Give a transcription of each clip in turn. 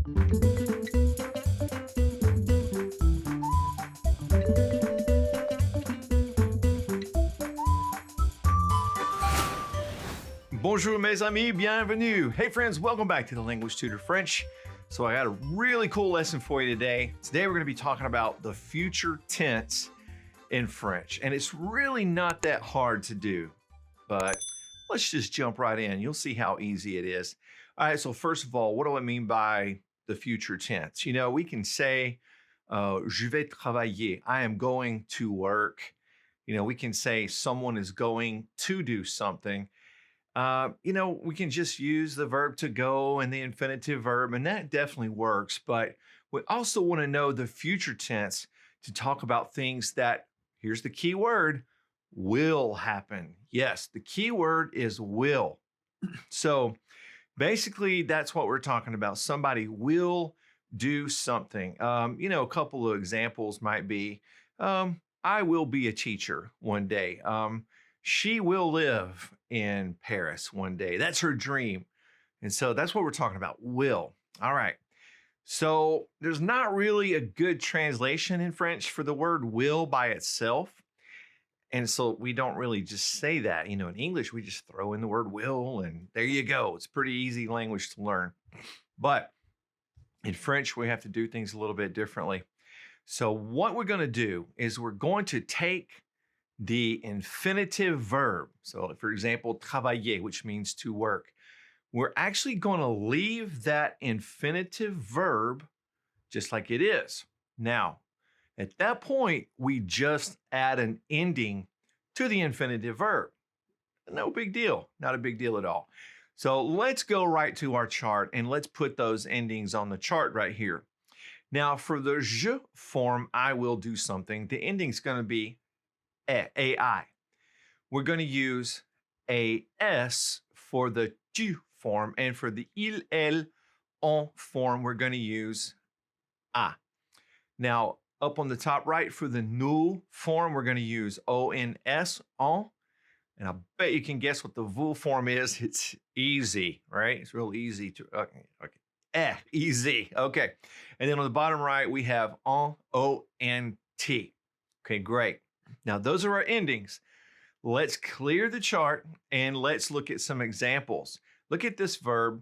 Bonjour mes amis, bienvenue. Hey friends, welcome back to the Language Tutor French. So I got a really cool lesson for you today. Today we're going to be talking about the future tense in French. And it's really not that hard to do, but let's just jump right in. You'll see how easy it is. All right, so first of all, what do I mean by the future tense? You know, we can say, je vais travailler, I am going to work. You know, we can say someone is going to do something. You know, we can just use the verb to go and the infinitive verb, and that definitely works. But we also want to know the future tense to talk about things that, here's the key word, will happen. Yes, the key word is will. So basically, that's what we're talking about. Somebody will do something. You know, a couple of examples might be, I will be a teacher one day. She will live in Paris one day. That's her dream. And so that's what we're talking about, will. All right. So there's not really a good translation in French for the word will by itself. And so we don't really just say that. You know, in English, we just throw in the word will and there you go. It's pretty easy language to learn. But in French, we have to do things a little bit differently. So what we're going to do is we're going to take the infinitive verb. So for example, travailler, which means to work. We're actually going to leave that infinitive verb just like it is. Now, at that point, we just add an ending to the infinitive verb. No big deal, not a big deal at all. So let's go right to our chart and let's put those endings on the chart right here. Now for the je form, I will do something, the ending is going to be AI. We're going to use a S for the tu form, and for the il, elle, on form, we're going to use a. Now, up on the top right for the nous form, we're going to use ons, on. And I bet you can guess what the vous form is. It's easy, right? It's real easy to, okay. Easy. Okay. And then on the bottom right, we have on, O-N-T. Okay, great. Now, those are our endings. Let's clear the chart and let's look at some examples. Look at this verb,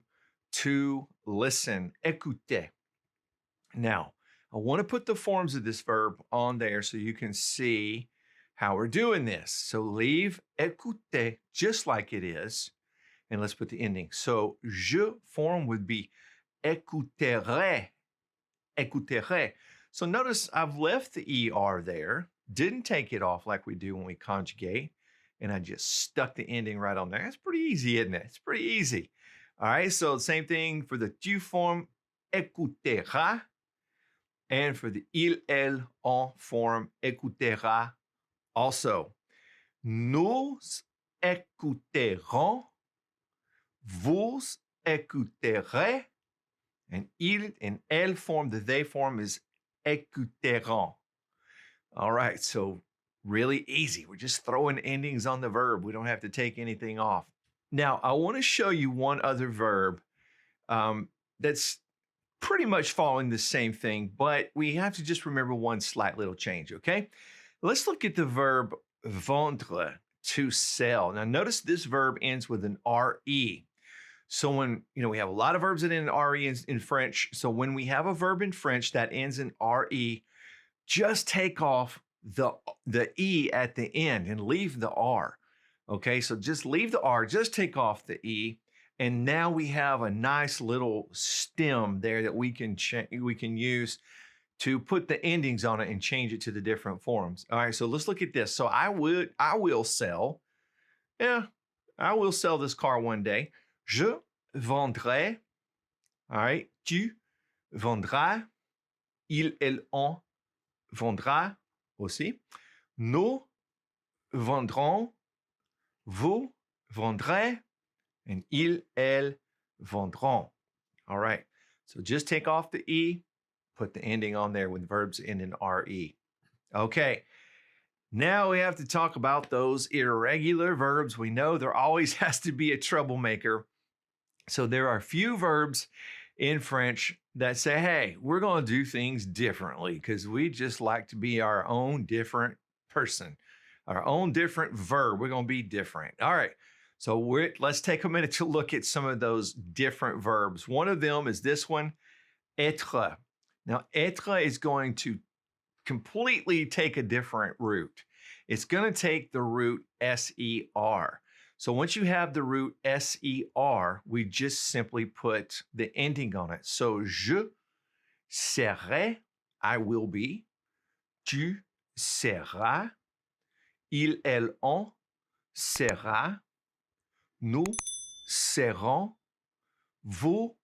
to listen, écouter. Now, I want to put the forms of this verb on there so you can see how we're doing this. So leave écouter just like it is, and let's put the ending. So je form would be écouterai, écouterai. So notice I've left the ER there. Didn't take it off like we do when we conjugate, and I just stuck the ending right on there. That's pretty easy, isn't it? It's pretty easy. All right, so same thing for the tu form, écoutera, and for the il, elle, on form, écoutera also. Nous écouterons, vous écouterez, and il and elle form, the they form is écouteront. All right, so really easy. We're just throwing endings on the verb. We don't have to take anything off. Now, I want to show you one other verb that's pretty much following the same thing, but we have to just remember one slight little change, okay? Let's look at the verb vendre, to sell. Now, notice this verb ends with an RE. So when, you know, we have a lot of verbs that end in RE in French. So when we have a verb in French that ends in RE, just take off the E at the end and leave the R. Okay, so just leave the R, just take off the E. And now we have a nice little stem there that we can use to put the endings on it and change it to the different forms. All right, so let's look at this. So I will sell. Yeah, I will sell this car one day. Je vendrai. All right, tu vendras. Il, elle, on vendra aussi. Nous vendrons. Vous vendrez. And ils, elles vendront. All right. So just take off the E, put the ending on there with verbs end in RE. Okay. Now we have to talk about those irregular verbs. We know there always has to be a troublemaker. So there are a few verbs in French that say, hey, we're going to do things differently because we just like to be our own different person, our own different verb. We're going to be different. All right. So let's take a minute to look at some of those different verbs. One of them is this one, être. Now, être is going to completely take a different root. It's going to take the root ser. So once you have the root ser, we just simply put the ending on it. So je serai, I will be. Tu seras. Il, elle, on sera. Nous serons. Vous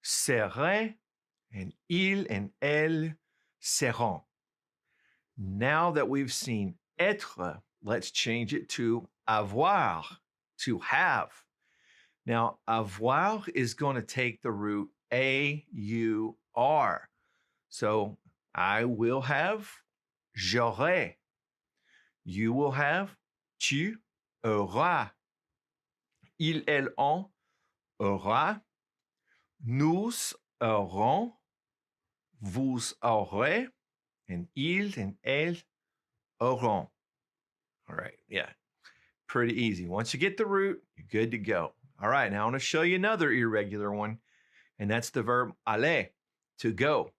serez. And il and elle seront. Now that we've seen être, let's change it to avoir, to have. Now, avoir is going to take the root A-U-R. So I will have, j'aurai. You will have, tu auras. Il, elle, on aura. Nous aurons. Vous aurez. And ils and elles auront. All right, yeah, pretty easy. Once you get the root, you're good to go. All right, now I want to show you another irregular one, and that's the verb aller, to go.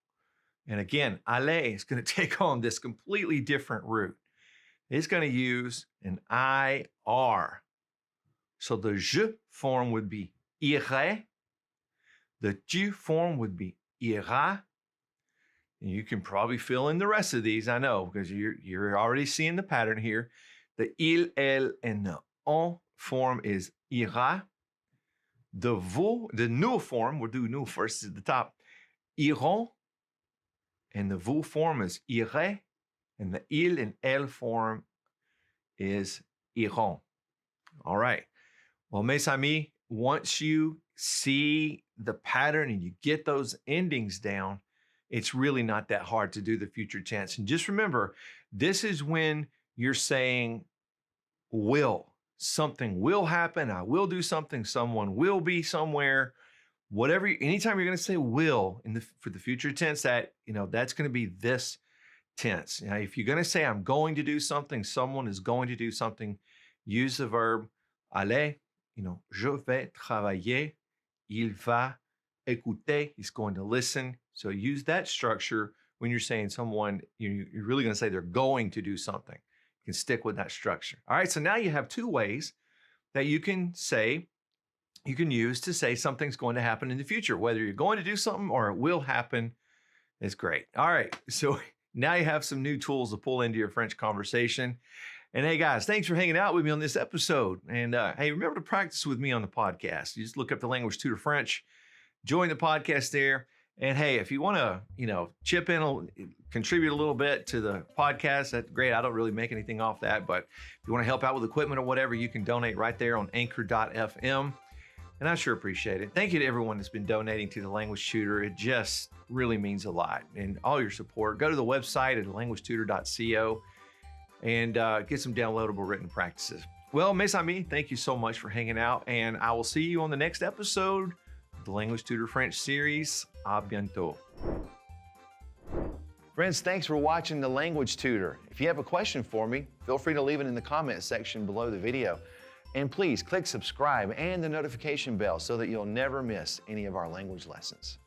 And again, aller is going to take on this completely different root. It's going to use an IR. So the je form would be irai. The tu form would be ira. And you can probably fill in the rest of these, I know, because you're already seeing the pattern here. The il, elle, and the on form is ira. The vous, the nous form, we'll do nous first at the top, iront. And the vous form is irait. And the il and elle form is iront. All right. Well, mes amis, once you see the pattern and you get those endings down, it's really not that hard to do the future tense. And just remember, this is when you're saying will. Something will happen. I will do something. Someone will be somewhere. Whatever. Anytime you're going to say will for the future tense, that's going to be this tense. Now, if you're going to say I'm going to do something, someone is going to do something, use the verb aller. Je vais travailler. Il va écouter. He's going to listen. So use that structure when you're saying someone, you're really going to say they're going to do something. You can stick with that structure. All right, so now you have two ways that you can use to say something's going to happen in the future. Whether you're going to do something or it will happen is great. All right, so now you have some new tools to pull into your French conversation. And hey, guys, thanks for hanging out with me on this episode. And hey, remember to practice with me on the podcast. You just look up the Language Tutor French, join the podcast there. And hey, if you want to, chip in, contribute a little bit to the podcast, that's great. I don't really make anything off that, but if you want to help out with equipment or whatever, you can donate right there on anchor.fm. And I sure appreciate it. Thank you to everyone that's been donating to the Language Tutor. It just really means a lot. And all your support, go to the website at languagetutor.co and get some downloadable written practices. Well, mes amis, thank you so much for hanging out. And I will see you on the next episode of the Language Tutor French series. À bientôt. Friends, thanks for watching the Language Tutor. If you have a question for me, feel free to leave it in the comment section below the video. And please click subscribe and the notification bell so that you'll never miss any of our language lessons.